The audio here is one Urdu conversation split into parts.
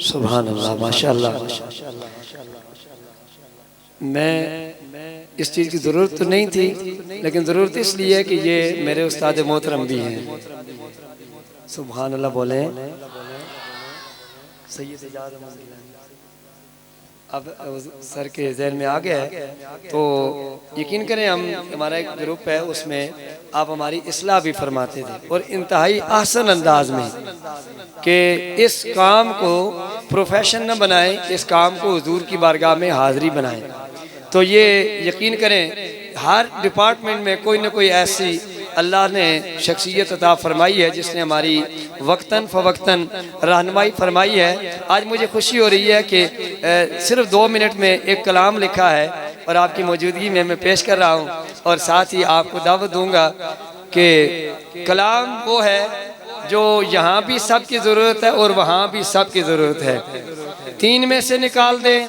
سبحان اللہ، ماشاءاللہ۔ میں اس چیز کی ضرورت تو نہیں تھی، لیکن ضرورت اس لیے ہے کہ یہ میرے استاد محترم بھی ہیں۔ سبحان اللہ بولیں۔ سید اجاز احمد گیلانی اب سر کے ذہن میں آ گیا ہے تو یقین کریں ہمارا ایک گروپ ہے، اس میں آپ ہماری اصلاح بھی فرماتے تھے اور انتہائی احسن انداز میں کہ اس کام کو پروفیشن نہ بنائیں، اس کام کو حضور کی بارگاہ میں حاضری بنائیں۔ تو یہ یقین کریں ہر ڈپارٹمنٹ میں کوئی نہ کوئی ایسی اللہ نے شخصیت عطا فرمائی ہے جس نے ہماری وقتاً فوقتاً رہنمائی فرمائی ہے۔ آج مجھے خوشی ہو رہی ہے کہ صرف 2 منٹ میں ایک کلام لکھا ہے اور آپ کی موجودگی میں پیش کر رہا ہوں، اور ساتھ ہی آپ کو دعوت دوں گا کہ کلام وہ ہے جو یہاں بھی سب کی ضرورت ہے اور وہاں بھی سب کی ضرورت ہے۔ 3 میں سے نکال دیں،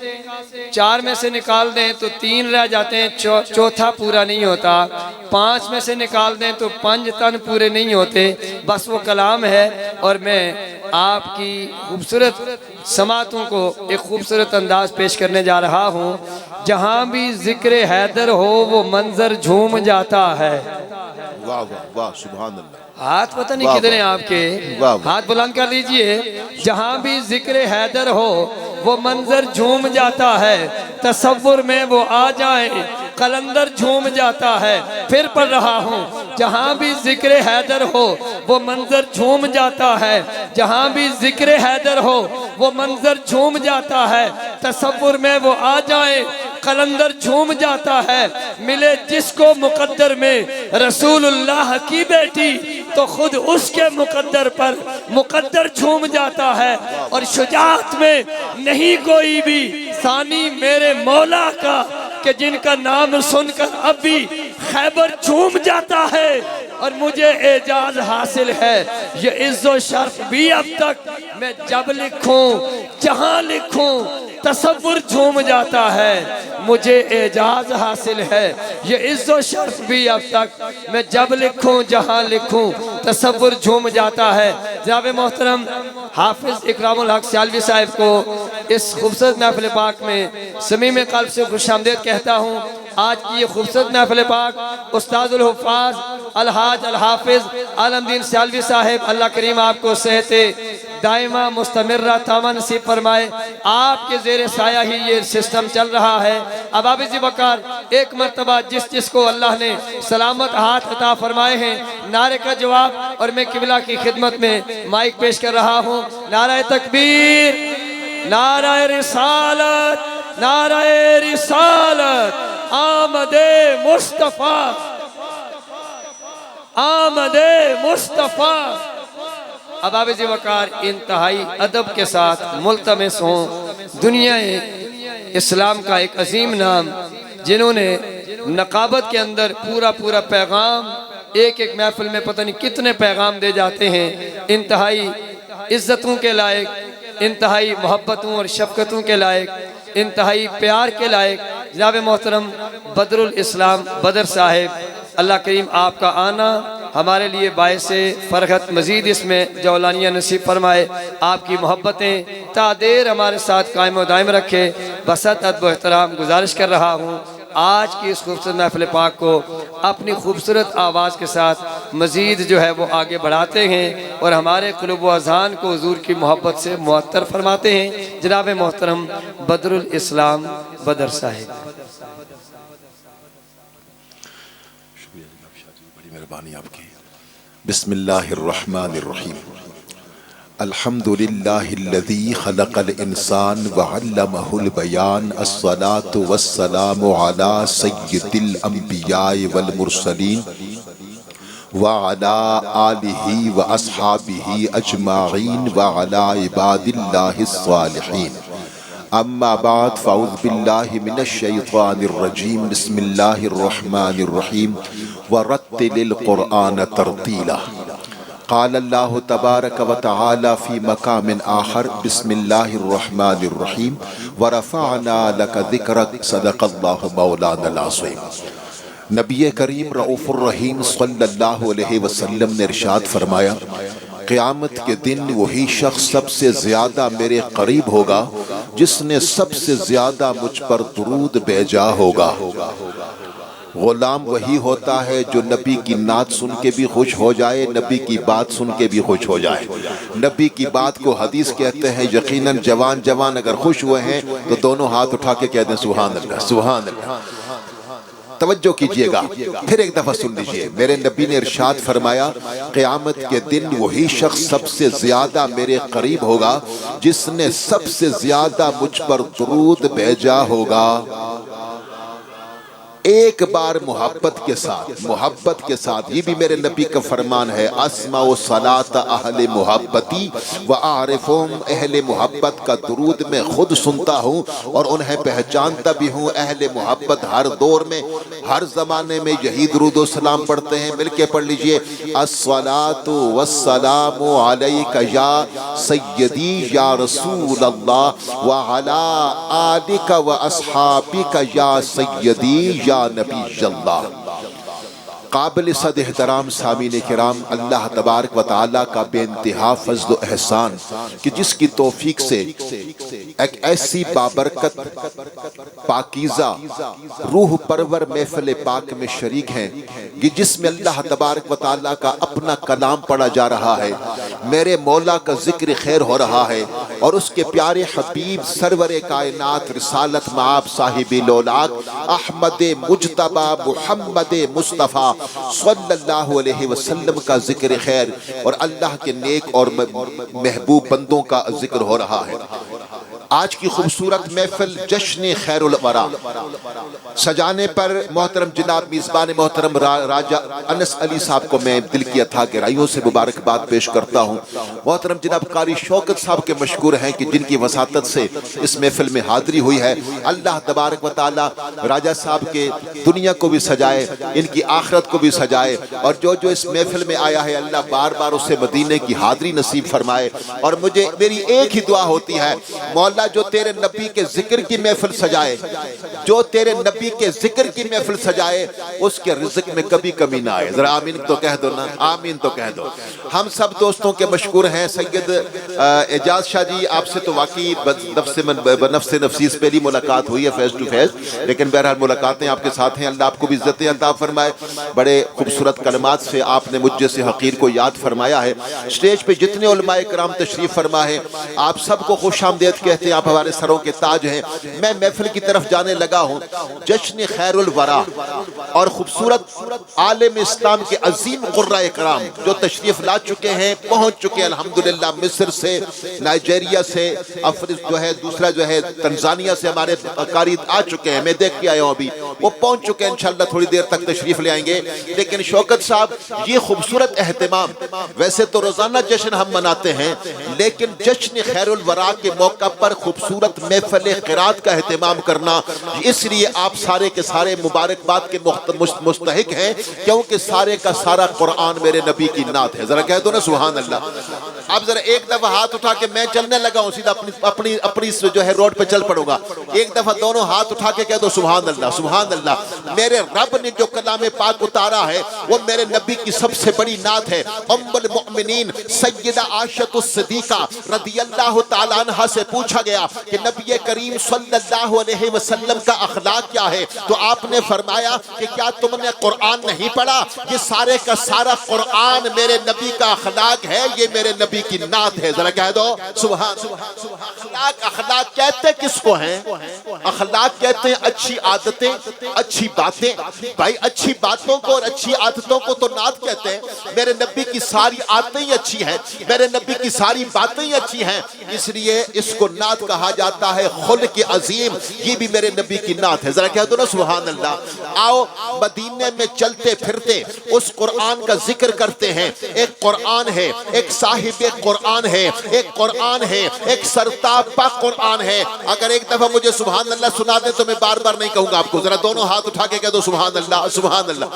4 میں سے نکال دیں تو 3 رہ جاتے ہیں، چوتھا پورا نہیں ہوتا۔ 5 میں سے نکال دیں تو 5 تن پورے نہیں ہوتے، بس وہ کلام ہے۔ اور میں آپ کی خوبصورت سماعتوں کو ایک خوبصورت انداز پیش کرنے جا رہا ہوں۔ جہاں بھی ذکر حیدر ہو وہ منظر جھوم جاتا ہے۔ واہ واہ واہ، سبحان اللہ۔ ہاتھ پتہ نہیں کدھر ہیں آپ کے، ہاتھ بلند کر لیجئے۔ جہاں بھی ذکر حیدر ہو وہ منظر جھوم جاتا ہے، تصور میں وہ آ جائیں قلندر جھوم جاتا ہے۔ پھر پڑھ رہا ہوں، جہاں بھی ذکر حیدر ہو وہ منظر جھوم جاتا ہے، جہاں بھی ذکر حیدر ہو وہ منظر جھوم جاتا ہے، تصور میں وہ آ جائیں قلندر جھوم جاتا ہے۔ ملے جس کو مقدر میں رسول اللہ کی بیٹی تو خود اس کے مقدر پر مقدر جھوم جاتا ہے۔ اور شجاعت میں نہیں کوئی بھی ثانی میرے مولا کا کہ جن کا نام سن کر اب بھی خیبر جھوم جاتا ہے۔ اور مجھے اعجاز حاصل ہے، یہ عز و شرف بھی اب تک میں جب لکھوں جہاں لکھوں تصور جھوم جاتا ہے۔ مجھے اعجاز حاصل ہے، یہ عز و شرف بھی اب تک میں جب لکھوں جہاں لکھوں تصور جھوم جاتا ہے۔ جناب محترم حافظ اکرام الحق سیالوی صاحب کو اس خوبصورت محفل پاک میں صمیم قلب سے خوش آمدید کہتا ہوں۔ آج کی یہ خوبصورت محفل پاک استاد الحفاظ الحاج الحافظ عالم دین سیالوی صاحب، اللہ کریم آپ کو صحت دائمہ مستمرہ تامہ نصیب فرمائے۔ آپ کے زیر سایہ ہی یہ سسٹم چل رہا ہے۔ اب حافظ وقار ایک مرتبہ جس کو اللہ نے سلامت ہاتھ عطا فرمائے ہیں نعرے کا جواب، اور میں قبلہ کی خدمت میں مائک پیش کر رہا ہوں۔ نعرہ تکبیر، نعرہ رسالت، نعرہ رسالت، آمد مصطفیٰ، آمد مصطفیٰ۔ اب حافظ وقار انتہائی ادب کے ساتھ ملتمس ہوں دنیا اسلام کا ایک عظیم نام جنہوں نے نقابت کے اندر پورا پیغام، ایک محفل میں پتہ نہیں کتنے پیغام دے جاتے ہیں، انتہائی عزتوں کے لائق، انتہائی محبتوں اور شفقتوں کے لائق، انتہائی پیار کے لائق جناب محترم بدر الاسلام بدر صاحب، اللہ کریم آپ کا آنا ہمارے لیے باعث فرحت، مزید اس میں جولانیہ نصیب فرمائے، آپ کی محبتیں تا دیر ہمارے ساتھ قائم و دائم رکھے۔ بسط ادب و احترام گزارش کر رہا ہوں آج کی اس خوبصورت محفل پاک کو اپنی خوبصورت آواز کے ساتھ مزید جو ہے وہ آگے بڑھاتے ہیں اور ہمارے قلوب و اذہان کو حضور کی محبت سے معطر فرماتے ہیں۔ جناب محترم بدر الاسلام بدر صاحب۔ بڑی مہربانی آپ کی۔ بسم اللہ الرحمن الرحیم۔ الحمدللہ الذی خلق الانسان وعلمہ البیان، الصلاة والسلام علی سید الانبیاء والمرسلین وعلى آلہ واصحابہ اجمعین وعلى عباد اللہ الصالحین۔ اما بعد فاعوذ باللہ من الشیطان الرجیم، بسم اللہ الرحمن الرحیم، ورتل القرآن ترتیلا۔ قال اللہ تبارک و تعالی فی مقام آخر، بسم اللہ الرحمن الرحیم، ورفعنا لک ذکرک، صدق اللہ مولانا العظیم۔ نبی کریم رؤوف الرحیم صلی اللہ علیہ وسلم نے ارشاد فرمایا قیامت کے دن وہی شخص سب سے زیادہ میرے قریب ہوگا جس نے سب سے زیادہ مجھ پر درود بھیجا ہوگا۔ غلام وہی ہوتا ہے جو نبی کی نعت سن کے بھی خوش ہو جائے، نبی کی بات سن کے بھی خوش ہو جائے۔ نبی کی بات کو حدیث کہتے ہیں، یقیناً جوان اگر خوش ہوئے ہیں تو دونوں ہاتھ اٹھا کے کہہ دیں سبحان اللہ سبحان اللہ۔ توجہ کیجئے گا، پھر ایک دفعہ سن لیجئے، میرے نبی نے ارشاد فرمایا قیامت کے دن وہی شخص سب سے زیادہ میرے قریب ہوگا جس نے سب سے زیادہ مجھ پر درود بھیجا ہوگا۔ ایک بار محبت کے ساتھ یہ بھی میرے نبی کا فرمان ہے، اسمع صلاۃ اہل محبتی وعارفہم، اہل محبت کا درود میں خود سنتا ہوں اور انہیں پہچانتا بھی ہوں۔ اہل محبت ہر دور میں ہر زمانے میں یہی درود و سلام پڑھتے ہیں، مل کے پڑھ لیجئے، الصلاۃ والسلام علیک یا سیدی یا رسول اللہ وعلی آلک واصحابک یا سیدی یا نبی اللہ۔ قابل صد احترام سامعین کرام، اللہ تبارک و تعالیٰ کا بے انتہا فضل و احسان کہ جس کی توفیق سے ایک ایسی بابرکت پاکیزہ روح پرور محفل پاک میں شریک ہیں کہ جس میں اللہ تبارک و تعالیٰ کا اپنا کلام پڑھا جا رہا ہے، میرے مولا کا ذکر خیر ہو رہا ہے، اور اس کے پیارے حبیب سرور کائنات رسالت مآب صاحب لولاک احمد مجتبی محمد مصطفیٰ صلی اللہ علیہ وسلم کا ذکر خیر اور اللہ کے نیک اور محبوب بندوں کا ذکر ہو رہا ہے۔ آج کی خوبصورت محفل جشن خیر الورا سجانے پر محترم جناب میزبان محترم راجہ انس علی صاحب کو میں دل کی اتھا گہرائیوں سے مبارکباد پیش کرتا ہوں۔ محترم جناب قاری شوکت صاحب کے مشکور ہیں کہ جن کی وساطت سے اس محفل میں حاضری ہوئی ہے۔ اللہ تبارک و تعالی راجہ صاحب کے دنیا کو بھی سجائے، ان کی آخرت کو بھی سجائے، اور جو اس محفل میں آیا ہے اللہ بار بار اسے مدینے کی حاضری نصیب فرمائے۔ اور میری ایک ہی دعا ہوتی ہے، مولا جو تیرے نبی کے ذکر کی محفل سجائے، جو تیرے نبی کے ذکر کی محفل سجائے، اس کے رزق میں کبھی کمی نہ آئے۔ ذرا آمین تو کہہ دو نا، آمین تو کہہ دو۔ ہم سب دوستوں کے مشکور ہیں سید اعجاز شاہ جی، آپ سے تو واقعی بنفس نفسی سے پہلی ملاقات ہوئی ہے فیس ٹو فیس، لیکن بہرحال ملاقاتیں آپ کے ساتھ ہیں۔ اللہ آپ کو بھی عزت عطا فرمائے۔ بڑے خوبصورت کلمات سے آپ نے مجھ جیسے حقیر کو یاد فرمایا ہے۔ اسٹیج پہ جتنے علماء کرام تشریف فرما ہے، آپ سب کو خوش آمدید کہتے ہیں، آپ ہمارے سروں کے تاج ہیں۔ میں محفل کی طرف جانے لگا ہوں۔ جشن خیر الورا اور خوبصورت عالم اسلام کے عظیم قرہ اکرام جو تشریف لا چکے ہیں، پہنچ چکے ہیں الحمدللہ، مصر سے، نائجیریا سے، دوسرا تنزانیہ سے ہمارے قاری آ چکے ہیں، میں دیکھ کے آیا ہوں ابھی، وہ پہنچ چکے ہیں، انشاءاللہ تھوڑی دیر تک تشریف لے آئیں گے۔ لیکن شوکت صاحب، یہ خوبصورت اہتمام، ویسے تو روزانہ جشن ہم مناتے ہیں، لیکن جشن خیر الورا کے موقع پر خوبصورت محفل قرات کا اہتمام کرنا، اس لیے آپ سارے کے سارے مبارکباد کے مستحق ہیں، کیونکہ سارے کا سارا قرآن میرے نبی کی نعت ہے۔ ذرا کہہ دو نا سبحان اللہ۔ اب ذرا ایک دفعہ ہاتھ اٹھا کے، میں چلنے لگا ہوں سیدھا اپنی روڈ پہ چل پڑوں گا، ایک دفعہ دونوں ہاتھ اٹھا کے کہہ دو سبحان اللہ سبحان اللہ۔ میرے رب نے جو کلام پاک اتارا ہے وہ میرے نبی کی سب سے بڑی نعت ہے۔ ام المؤمنین سیدہ عائشہ الصدیقہ رضی اللہ تعالیٰ عنہ سے پوچھا گیا کہ نبی کریم صلی اللہ علیہ وسلم کا اخلاق کیا ہے، تو آپ نے فرمایا کہ کیا تم نے قرآن نہیں پڑھا؟ یہ سارے کا سارا قرآن میرے نبی کا اخلاق ہے، یہ میرے نبی کی نعت ہے۔ ذرا کہہ دو سبحان اللہ۔ اخلاق کہتے کس کو ہیں؟ اخلاق کہتے ہیں اچھی عادتیں، اچھی باتیں۔ بھائی اچھی باتوں کو اور اچھی عادتوں کو تو نعت کہتے ہیں۔ میرے نبی کی ساری عادتیں ہی اچھی ہیں، میرے نبی کی ساری باتیں ہی اچھی ہیں، اس لیے اس کو نعت کہا جاتا ہے، خلق عظیم، یہ بھی میرے نبی کی نعت ہے۔ ذرا کہہ دو نا سبحان اللہ۔ آؤ مدینے میں چلتے پھرتے اس قرآن کا ذکر کرتے ہیں۔ ایک قرآن ہے، ایک صاحب قرآن ہے، ایک قرآن ہے، ایک سرتاب پاک قرآن ہے۔ اگر ایک دفعہ مجھے سبحان اللہ سنا دیں تو میں بار بار نہیں کہوں گا آپ کو، ذرا دونوں ہاتھ اٹھا کے کہہ دو سبحان اللہ سبحان اللہ۔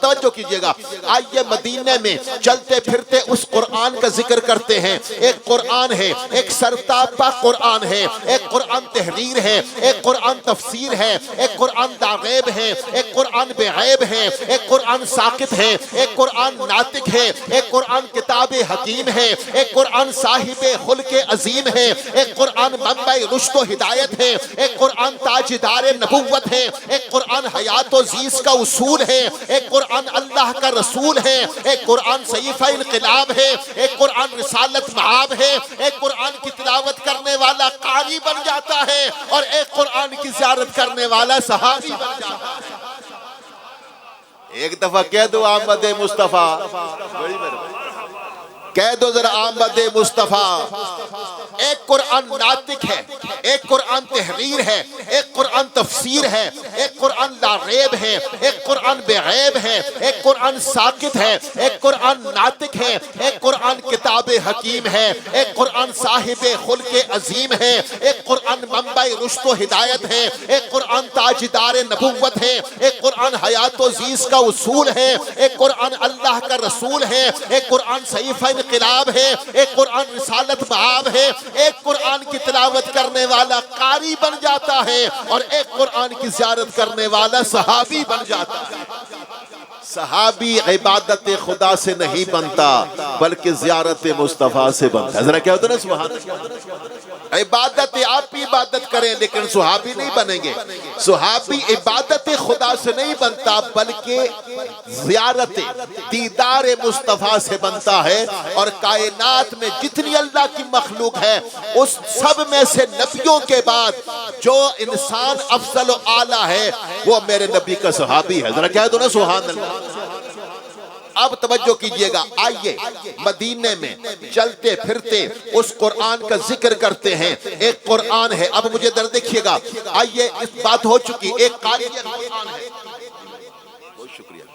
توجہ کیجئے گا، آئیے مدینے میں چلتے پھرتے اس قرآن کا ذکر کرتے ہیں۔ ایک قرآن ہے، ایک سرتاب پاک قرآن قرآن ہے، ایک قرآن تحریر ہے، ایک قرآن تفسیر ہے، ایک قرآن لاغیب ہے، ایک قرآن بے عیب ہے، ایک قرآن ساقط ہے، ایک قرآن ناطق ہے، ایک قرآن کتاب حکیم ہے، ایک قرآن صاحب خلق عظیم ہے، ایک قرآن منبع رشد و ہدایت ہے، ایک قرآن تاجدار نبوت ہے، ایک قرآن حیات و زیز کا اصول ہے، ایک قرآن اللہ کا رسول ہے، ایک قرآن صحیفہ انقلاب ہے، ایک قرآن رسالت معاب ہے، ایک قرآن کی تلاوت کرنے والا قاری بن جاتا ہے اور ایک قرآن کی زیارت کرنے والا صحابی بن جاتا ہے۔ ایک دفعہ کہہ دو آمد مصطفیٰ، کہہ دو ذرا آمد مصطفیٰ۔ ایک قرآن ناطق ہے، ایک قرآن تحریر ہے، ایک قرآن تفسیر ہے، ایک قرآن لاغیب ہے، ایک قرآن بے عیب ہے، ایک قرآن ساقط ہے، ایک قرآن ناطق ہے، ایک قرآن کتاب حکیم ہے، ایک قرآن صاحب خلق عظیم ہے، ایک قرآن منبع رشد و ہدایت ہے، ایک قرآن تاجدار نبوت ہے، ایک قرآن حیات و زیز کا اصول ہے، ایک قرآن اللہ کا رسول ہے، ایک قرآن صحیفہ انقلاب ہے، ایک قرآن رسالت معاب ہے، ایک قرآن کی تلاوت کرنے والا قاری بن جاتا ہے اور ایک قرآن کی زیارت کرنے والا صحابی بن جاتا ہے۔ صحابی عبادت خدا سے نہیں بنتا بلکہ زیارت مصطفیٰ سے بنتا ہے۔ ذرا کیا ہوتا ہے نا سبحان اللہ۔ عبادت آپ بھی عبادت کریں لیکن صحابی نہیں بنیں گے۔ صحابی عبادت خدا سے نہیں بنتا بلکہ زیارت دیدار مصطفیٰ سے بنتا ہے، اور کائنات میں جتنی اللہ کی مخلوق ہے اس سب میں سے نبیوں کے بعد جو انسان افضل و اعلیٰ ہے وہ میرے نبی کا صحابی ہے۔ ذرا کہہ دو نا سبحان اللہ۔ اب توجہ کیجئے گا، آئیے مدینے میں چلتے پھرتے اس قرآن کا ذکر کرتے ہیں۔ ایک قرآن ہے، اب مجھے در دیکھیے گا، آئیے اس بات ہو چکی، ایک قاری قرآن ہے۔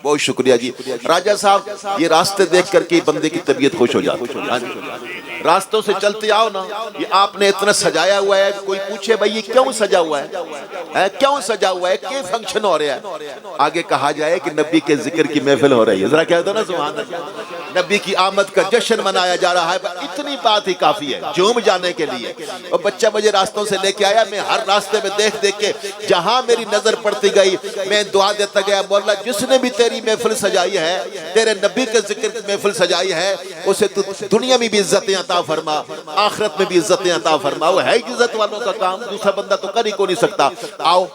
بہت شکریہ جی راجہ صاحب، یہ راستے دیکھ کر کے بندے کی طبیعت خوش ہو جاتی ہے۔ راستوں سے چلتے آؤ نا، یہ آپ نے اتنا سجایا ہوا ہے، کوئی پوچھے بھائی یہ کیوں سجا ہوا ہے، کیوں سجا ہوا ہے، کیا فنکشن ہو رہا ہے، آگے کہا جائے کہ نبی کے ذکر کی محفل ہو رہی ہے۔ ذرا کہہ دو نا سبحان اللہ، نبی کی آمد کا جشن منایا جا رہا ہے۔ اتنی بات ہی کافی ہے جھوم جانے کے لیے۔ اور بچہ مجھے راستوں سے لے کے آیا، میں ہر راستے میں دیکھ دیکھ کے جہاں میری نظر پڑتی گئی میں دعا دیتا گیا، مولا جس نے بھی تیری محفل سجائی ہے، تیرے نبی کے ذکر کی محفل سجائی ہے، اسے تو دنیا میں بھی عزتیں عطا فرما، آخرت میں بھی عزتیں عطا فرما۔ وہ ہے عزت والوں کا کام، دوسرا بندہ تو کر ہی کو نہیں سکتا۔ آؤ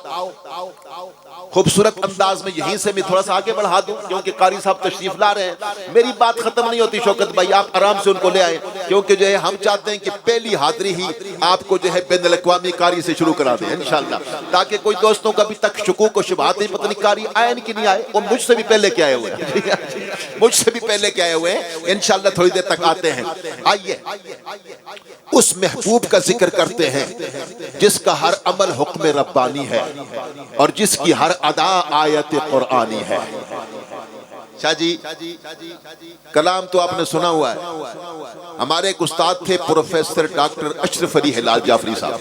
خوبصورت انداز میں یہیں سے میں تھوڑا سا آگے بڑھا دوں کیونکہ قاری صاحب تشریف لا رہے ہیں۔ میری بات ختم نہیں ہوتی شوکت بھائی، آپ آرام سے ان کو لے آئیں، کیونکہ جو ہے ہم چاہتے ہیں کہ پہلی حاضری ہی آپ کو جو ہے بین الاقوامی قاری سے شروع کرا دیں انشاءاللہ، تاکہ کوئی دوستوں کا بھی تک شکوک و شبہات نہیں، پتہ نہیں قاری آئے کہ نہیں آئے، وہ مجھ سے بھی پہلے کے آئے ہوئے ہیں، مجھ سے بھی پہلے کے آئے ہوئے ہیں، انشاءاللہ تھوڑی دیر تک آتے ہیں۔ آئیے اس محبوب کا ذکر کرتے ہیں جس کا ہر عمل حکم ربانی ہے اور جس کی ہر ادا آیت قرآنی ہے۔ شاہ جی کلام تو آپ نے سنا ہوا ہے، ہمارے ایک استاد تھے پروفیسر ڈاکٹر اشرف علی ہلال جعفری صاحب،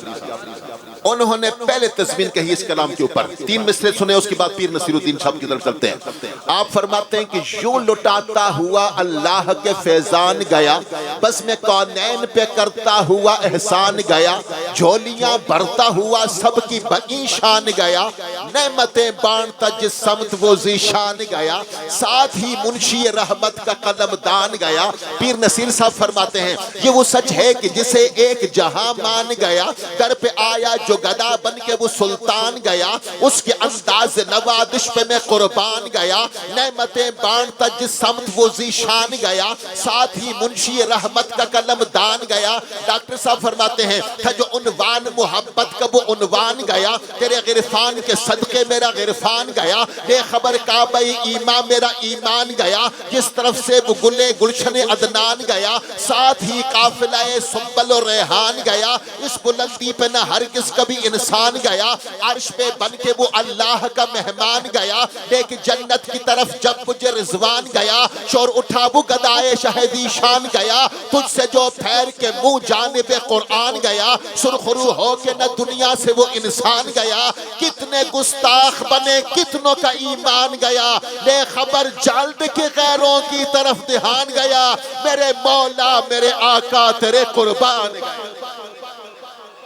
انہوں نے پہلے تضمین کہی اس کلام کے اوپر، 3 مصرے سنے، اس کے بعد پیر نصیر الدین صاحب کی طرف چلتے ہیں۔ آپ فرماتے ہیں کہ یوں لٹاتا ہوا اللہ کے فیضان گیا، بس میں کونین پہ کرتا ہوا احسان گیا، جھولیاں بھرتا ہوا سب کی بقی شان گیا، نعمتیں بانٹتا جس سمت وہ ذیشان گیا، ساتھ ہی منشی رحمت کا قلم دان گیا۔ پیر نصیر صاحب فرماتے ہیں یہ وہ سچ ہے کہ جسے ایک جہاں مان گیا، در پہ آیا جو گدا بن کے وہ سلطان گیا، اس کے انداز نوازش پہ میں قربان گیا، نعمتیں بانٹتا جس سمت وہ ذیشان گیا، ساتھ ہی منشی رحمت کا قلم دان گیا۔ ڈاکٹر صاحب فرماتے ہیں تھا جو عنوان محبت کا وہ عنوان گیا، تیرے غرفان کے صدقے میرا غرفان گیا، بے خبر کعبہ ایمان میرا ایمان گیا، جس طرف سے وہ گلے گلشن عدنان گیا، ساتھ ہی قافلہ سنبل و ریحان گیا، اس بلندی پہ نہ ہرگز کبھی انسان گیا، عرش پہ بن کے وہ اللہ کا مہمان گیا، دیکھ جنت کی طرف جب مجھے رضوان گیا، شور اٹھا وہ گدائے شہدی شان گیا، تجھ سے جو پھیر کے منہ جانب قرآن گیا، سرخرو ہو کے نہ دنیا سے وہ انسان گیا، کتنے گستاخ بنے کتنوں کا ایمان گیا، بے خبر جلد کے غیروں کی طرف دھیان گیا، میرے مولا میرے آقا تیرے قربان گیا۔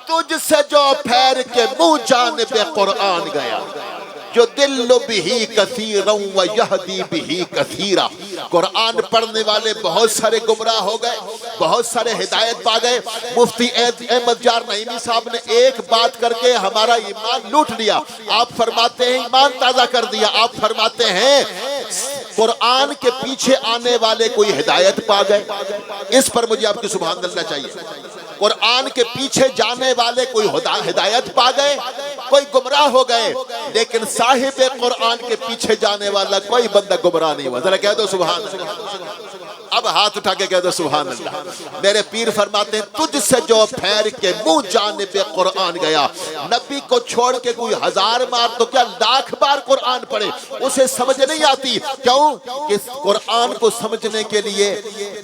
تجھ سے جو پھیر کے منہ جانب قرآن گیا، جو دل بھی کثیرا و یہدی بھی کثیرا، قرآن پڑھنے والے بہت سارے گمراہ ہو گئے، بہت سارے ہدایت پا گئے۔ مفتی احمد جار نعیمی صاحب نے ایک بات کر کے ہمارا ایمان لوٹ لیا۔ آپ فرماتے ہیں ایمان تازہ کر دیا۔ آپ فرماتے ہیں قرآن کے پیچھے آنے والے کوئی ہدایت پا گئے، اس پر مجھے آپ کی سبحان اللہ چاہیے۔ قرآن کے پیچھے جانے والے کوئی ہدایت پا گئے، کوئی گمراہ ہو گئے، لیکن صاحب قرآن کے پیچھے جانے والا کوئی بندہ گمراہ نہیں ہوا۔ ذرا کہہ دو سبحان اللہ۔ اب ہاتھ اٹھا کے کہہ دو سبحان اللہ۔ میرے پیر فرماتے ہیں تجھ سے جو پھیر کے منہ جانب قرآن گیا، نبی کو چھوڑ کے کوئی 1000 بار تو کیا 1,00,000 بار قرآن پڑھے، اسے سمجھ نہیں آتی۔ کیوں کہ قرآن کو سمجھنے کے لیے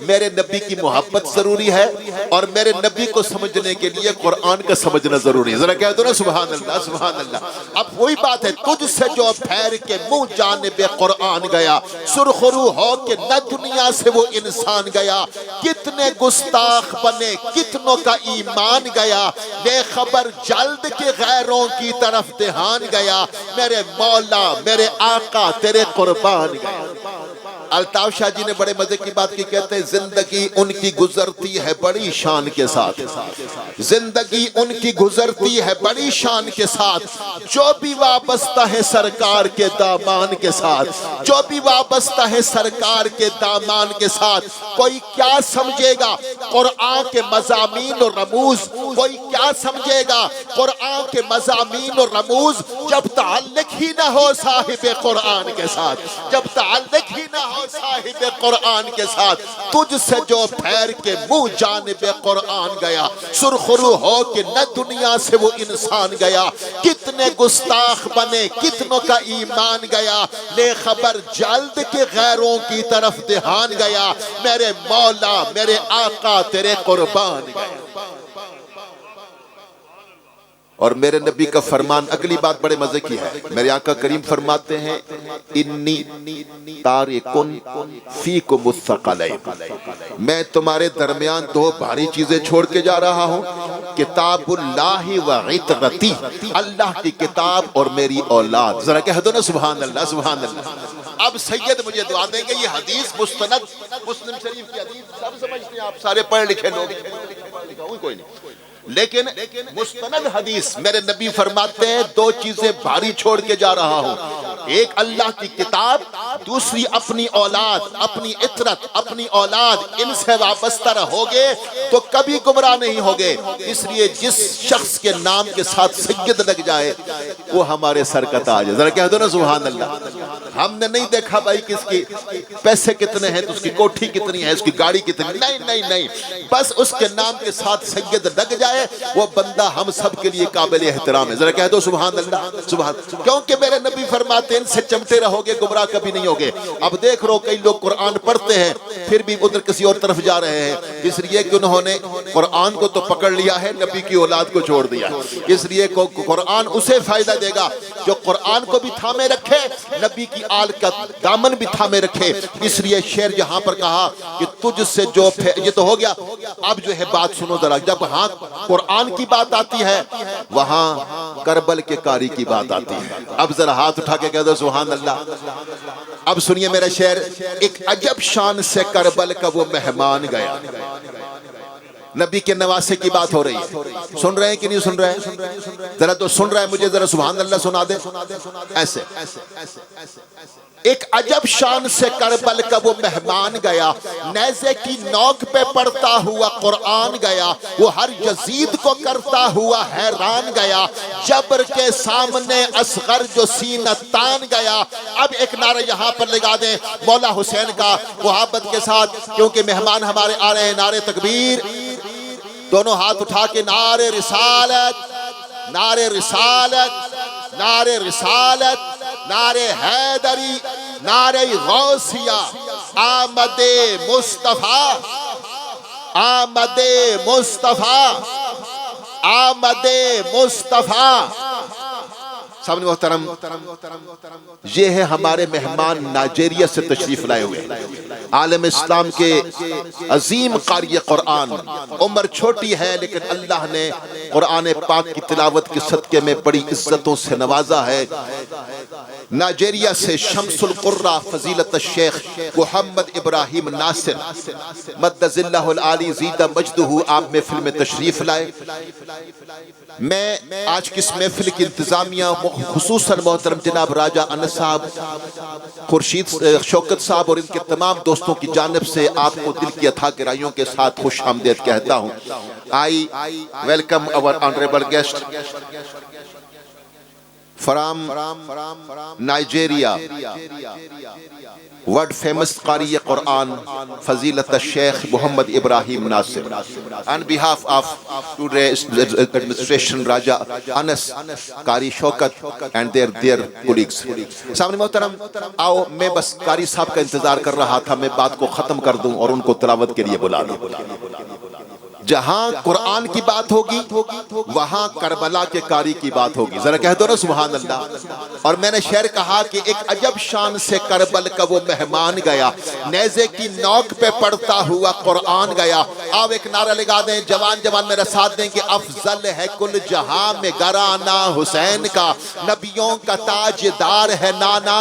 میرے نبی کی محبت ضروری ہے، اور میرے نبی کو سمجھنے کے لیے قرآن کا سمجھنا ضروری ہے۔ ذرا کہہ دو نا سبحان اللہ سبحان اللہ۔ اب وہی بات ہے، تجھ سے جو پھیر کے منہ جانب قرآن گیا، سرخرو ہو کہ نہ دنیا سے وہ انسان گیا، کتنے گستاخ بنے، کتنوں کا ایمان گیا، بے خبر جلد کے غیروں کی طرف دھیان گیا، میرے مولا میرے آقا تیرے قربان گیا۔ الطاف شاہ جی نے بڑے مزے کی بات کی، کہتے ہیں زندگی ان کی گزرتی ہے بڑی شان کے ساتھ، زندگی ان کی گزرتی ہے بڑی شان کے ساتھ، جو بھی وابستہ ہے سرکار کے دامان کے ساتھ، جو بھی وابستہ ہے سرکار کے دامان کے ساتھ۔ کوئی کیا سمجھے گا قرآن کے مضامین و رموز، کوئی کیا سمجھے گا قرآن کے مضامین و رموز، جب تعلق ہی نہ ہو صاحب قرآن کے ساتھ، جب تعلق ہی نہ ہو صاحب قرآن کے ساتھ۔ تجھ سے جو پھیر کے منہ جانب قرآن گیا، سرخرو ہو کہ نہ دنیا سے وہ انسان گیا، کتنے گستاخ بنے، کتنوں کا ایمان گیا، لے خبر جلد کے غیروں کی طرف دھیان گیا، میرے مولا میرے آقا تیرے قربان گیا۔ اور میرے نبی کا فرمان، اگلی بات بڑے مزے کی ہے، میرے آقا کریم فرماتے ہیں انی تارکن فیکم الثقلین، میں تمہارے درمیان 2 بھاری چیزیں چھوڑ کے جا رہا ہوں، کتاب اللہ و عترتی، اللہ کی کتاب اور میری اولاد۔ ذرا کہہ دو نا سبحان اللہ سبحان اللہ۔ اب سید مجھے دعا دیں گے، یہ حدیث مستند مسلم شریف کی حدیث سب سمجھتے ہیں آپ، سارے پڑھ لکھے لوگ، کوئی نہیں، لیکن مستند حدیث میرے نبی فرماتے ہیں 2 چیزیں بھاری چھوڑ کے جا رہا ہوں، ایک اللہ کی کتاب، دوسری اپنی اولاد، اپنی عطرت، اپنی اولاد، ان سے وابستہ رہوگے تو کبھی گمراہ نہیں ہوگے۔ اس لیے جس شخص کے نام کے ساتھ سید لگ جائے وہ ہمارے سر کا تاج ہے۔ ذرا کہہ دو نا سبحان اللہ۔ ہم نے نہیں دیکھا بھائی کس کی پیسے کتنے ہیں، تو اس کی کوٹھی کتنی ہے، اس کی گاڑی کتنی، نہیں نہیں نہیں، بس اس کے نام کے ساتھ سید لگ جائے وہ بندہ ہم سب کے لیے قابل احترام ہے۔ ذرا کہہ دو سبحان اللہ سبحان، کیونکہ میرے نبی فرماتے ہیں ان سے چمٹے رہوگے گمراہ کبھی نہیں ہوگے۔ اب دیکھ رہو کئی لوگ قرآن پڑھتے ہیں پھر بھی ادھر کسی اور طرف جا رہے ہیں، اس لیے کہ انہوں نے قرآن کو تو پکڑ لیا ہے، نبی کی اولاد کو چھوڑ دیا۔ اس لیے قرآن اسے فائدہ دے گا جو قرآن کو بھی تھامے رکھے، نبی کی آل کا دامن بھی تھامے رکھے۔ اس لیے شعر یہاں پر کہا کہ تجھ سے جو یہ تو ہو گیا، اب جو ہے بات سنو ذرا، جب ہاں قرآن کی بات آتی ہے وہاں کربل کے قاری کی بات آتی ہے۔ اب ذرا ہاتھ اٹھا کے کہہ دو سبحان اللہ۔ اب سنیے میرا شعر، ایک عجب شان سے کربل کا وہ مہمان گیا، نبی کے نواسے کی بات ہو رہی ہے، سن رہے ہیں کہ نہیں سن رہے ہیں؟ ذرا تو سن رہا ہے مجھے ذرا سبحان اللہ سنا دے ایسے۔ ایک عجب شان سے کربل کا وہ مہمان گیا، نیزے کی نوک پہ پڑتا ہوا قرآن گیا، وہ ہر یزید کو کرتا ہوا حیران گیا، جبر کے سامنے اصغر جو سینہ تان گیا۔ اب ایک نعرہ یہاں پر لگا دیں مولا حسین کا محبت کے ساتھ، کیونکہ مہمان ہمارے آ رہے ہیں۔ نعرہ تکبیر، دونوں ہاتھ اٹھا کے نعرہ رسالت، نعرہ رسالت، نعرہ رسالت، نعرہ حیدری، نعرہ غوثیہ، آمد مصطفیٰ، آمد مصطفیٰ، آمد مصطفیٰ، سامنے محترم، یہ ہے ہمارے مہمان نائجیریا سے تشریف لائے ہوئے عالم اسلام کے عظیم قاری قرآن. عمر چھوٹی ہے لیکن اللہ نے قرآن پاک کی تلاوت کے صدقے میں بڑی عزتوں سے نوازا ہے. نائجیریا سے شمس القرہ فضیلت الشیخ محمد ابراہیم ناصر مدد اللہ العالی زیدہ مجدہ آپ محفل میں تشریف لائے. میں آج کس محفل کی انتظامیہ خصوصاً محترم جناب راجہ انس صاحب، خورشید شوکت صاحب اور ان کے تمام دوستوں کی جانب سے آپ کو دل کی عطا گرائیوں کے ساتھ خوش آمدید کہتا ہوں. I welcome our honorable guest from Nigeria, world famous Qari Quran Fazilat al-Sheikh Muhammad Ibrahim Nasir. On behalf of today's administration, Raja Anas, Qari Shaukat and their colleagues. سامنے محترم، آؤ میں بس قاری صاحب کا انتظار کر رہا تھا، میں بات کو ختم کر دوں اور ان کو تلاوت کے لیے بلا لوں. جہاں قرآن کی بات ہوگی وہاں کربلا کے قاری کی بات ہوگی. ذرا کہہ دو نا سبحان اللہ. اور میں نے شعر کہا کہ ایک عجب شان سے کربل کا وہ مہمان گیا، نیزے کی نوک پہ پڑتا ہوا قرآن گیا. آؤ ایک نعرہ لگا دیں، جوان جوان میرا ساتھ دیں کہ افضل ہے کل جہاں میں گھرانہ حسین کا، نبیوں کا تاجدار ہے نانا.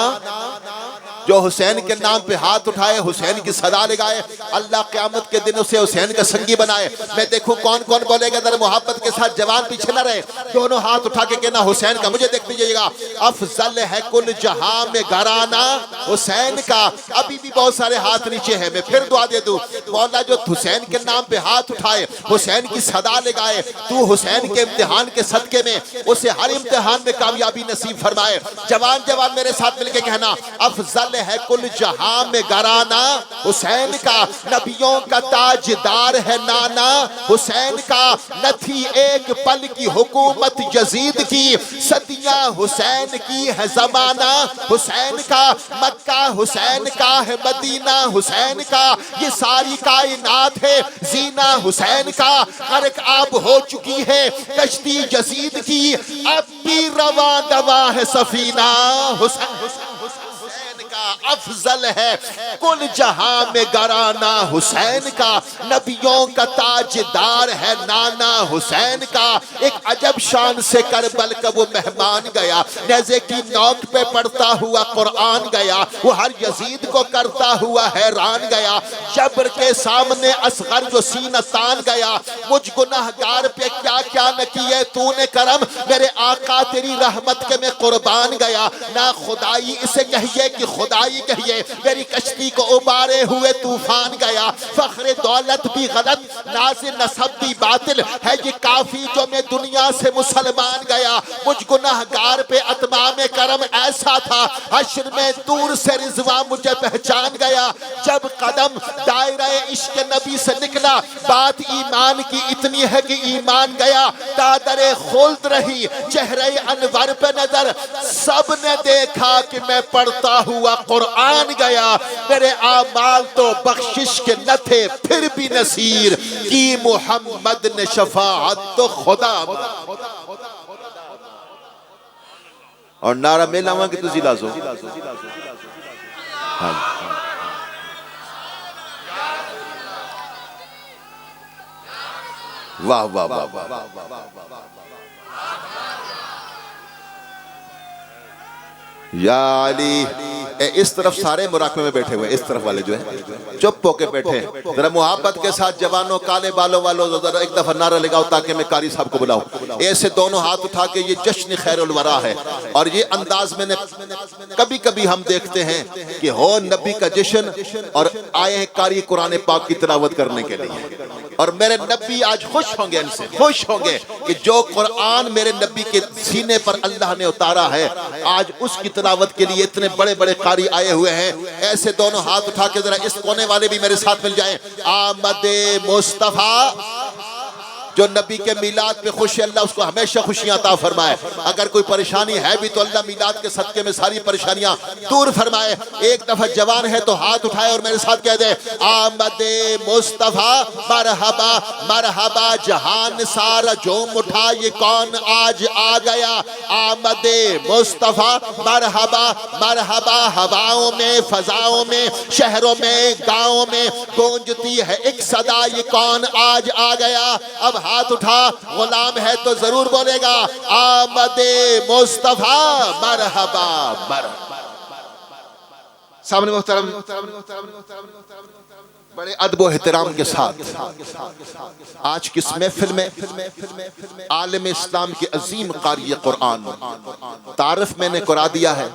جو حسین کے نام پہ ہاتھ اٹھائے، حسین کی صدا لگائے، اللہ قیامت کے دن اسے حسین کا سنگی بنائے. میں دیکھوں کون کون بولے گا در محبت کے ساتھ. جوان پیچھے نہ رہے، دونوں ہاتھ اٹھا کے کہنا حسین کا. مجھے دیکھ لیجئے گا. افضل ہے کل جہاں میں گھرانہ حسین کا. ابھی بھی بہت سارے ہاتھ نیچے ہیں، میں پھر دعا دے دوں. مولا جو حسین کے نام پہ ہاتھ اٹھائے، حسین کی صدا لگائے، تو حسین کے امتحان کے صدقے میں اسے ہر امتحان میں کامیابی نصیب فرمائے. جوان جوان میرے ساتھ مل کے کہنا افضل ہے کل جہاں میں گھرانہ حسین کا، نبیوں کا تاجدار ہے نانا حسین کا. نہ تھی ایک پل کی حکومت یزید کی، صدیاں حسین کی ہے زمانہ حسین کا. مکہ حسین کا ہے، مدینہ حسین کا، یہ ساری کائنات ہے زینہ حسین کا. غرق آب ہو چکی ہے کشتی یزید کی، اب بھی رواں دواں ہے سفینہ حسین کا. افضل ہے کل جہاں میں گھرانہ حسین کا، نبیوں کا تاجدار ہے نانا حسین کا. ایک عجب شان سے کربل کا وہ مہمان گیا، نیزے کی نوک پہ پڑتا ہوا قرآن گیا، وہ ہر یزید کو کرتا ہوا حیران گیا. جبر کے سامنے اصغر جو سینہ تان گیا، مجھ گناہگار پہ کیا کیا نہ کیے تو نے کرم، میرے آقا تیری رحمت کے میں قربان گیا. نہ خدائی اسے کہیے کہ خدائی کہیے، میری کشتی کو ابارے ہوئے طوفان گیا. فخر دولت بھی غلط، ناز نسب بھی باطل ہے، یہ کافی جو میں دنیا سے مسلمان گیا. مجھ گناہگار پہ اتمام کرم ایسا تھا، حشر میں دور سے رضوان مجھے پہچان گیا. جب قدم دائرہ عشق نبی سے نکلا، بات ایمان کی اتنی ہے کہ ایمان گیا. دادر خلد رہی چہرے انور پہ نظر، سب نے دیکھا کہ میں پڑھتا ہوا قرآن گیا. میرے اعمال تو بخشش کے نہ تھے پھر بھی نصیر کی، محمد نے شفاعت تو خدا. اور نعرہ میں لاؤں کہ تجھے لازو. واہ واہ واہ واہ. یا علی. اس طرف سارے مراقبے میں بیٹھے ہوئے، اس طرف والے جو ہیں چپ ہو کے بیٹھے. ذرا محبت کے ساتھ جوانوں، کالے بالوں والوں، ذرا ایک دفعہ نعرہ لگاؤ تاکہ میں قاری صاحب کو بلاؤں. ایسے دونوں ہاتھ اٹھا کے، یہ جشن خیر الورا ہے. اور یہ انداز میں نے کبھی کبھی ہم دیکھتے ہیں کہ ہو نبی کا جشن اور آئے ہیں قاری قرآن پاک کی تلاوت کرنے کے لیے. اور میرے نبی آج خوش ہوں گے، ان سے خوش ہوں گے کہ جو قرآن میرے نبی کے سینے پر اللہ نے اتارا ہے، آج اس کی تلاوت کے لیے اتنے بڑے بڑے قاری آئے ہوئے ہیں. ایسے دونوں ہاتھ اٹھا کے ذرا اس کونے والے بھی میرے ساتھ مل جائیں. آمد مصطفیٰ جو نبی کے میلاد پہ خوش ہے اللہ اس کو ہمیشہ خوشیاں عطا فرمائے، اگر کوئی پریشانی ہے بھی تو اللہ میلاد کے صدقے میں ساری پریشانیاں دور فرمائے۔ ایک دفعہ جوان ہے تو ہاتھ اٹھائے اور میرے ساتھ کہہ دے آمد مصطفیٰ مرحبا مرحبا، جہان سارا جھوم اٹھا یہ کون آج آ گیا، آمد مصطفیٰ مرحبا مرحبا، ہواؤں میں فضاؤں میں شہروں میں گاؤں میں گونجتی ہے ایک صدا یہ کون آج آ گیا۔ اب ہاتھ اٹھا، غلام ہے تو ضرور بولے گا آمد مصطفیٰ مرحبا مرحبا۔ سامنے محترم بڑے ادب و احترام کے ساتھ آج کس محفل میں عالم اسلام کے عظیم قاری قرآن تعارف میں نے کرا دیا ہے۔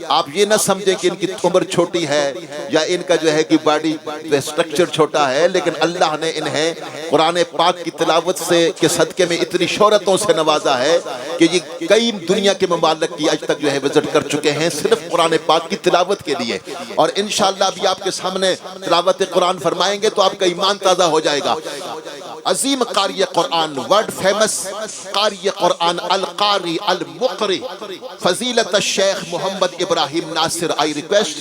آپ یہ نہ سمجھیں کہ ان کی عمر چھوٹی ہے یا ان کا جو ہے کہ باڈی سٹرکچر چھوٹا ہے، لیکن اللہ نے انہیں قرآن پاک کی تلاوت سے کے صدقے میں اتنی شہرتوں سے نوازا ہے کہ یہ کئی دنیا کے ممالک کی آج تک جو ہے وزٹ کر چکے ہیں صرف قرآن پاک کی تلاوت کے لیے، اور انشاءاللہ ابھی آپ کے سامنے تلاوت قرآن فرمائیں گے تو آپ کا ایمان تازہ ہو جائے گا۔ عظیم قاری قرآن، ورڈ فیمس قاری قرآن، القاری المقری، فضیلت الشیخ محمد ابراہیم ناصر، I request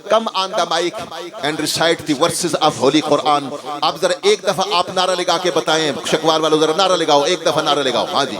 come on the mic and recite the verses of holy Quran۔ آپ ذرا ایک دفعہ آپ نعرہ لگا کے بتائیں، شکوار والوں ذرا نعرہ لگاؤ، ایک دفعہ نعرہ لگاؤ، ہاں جی۔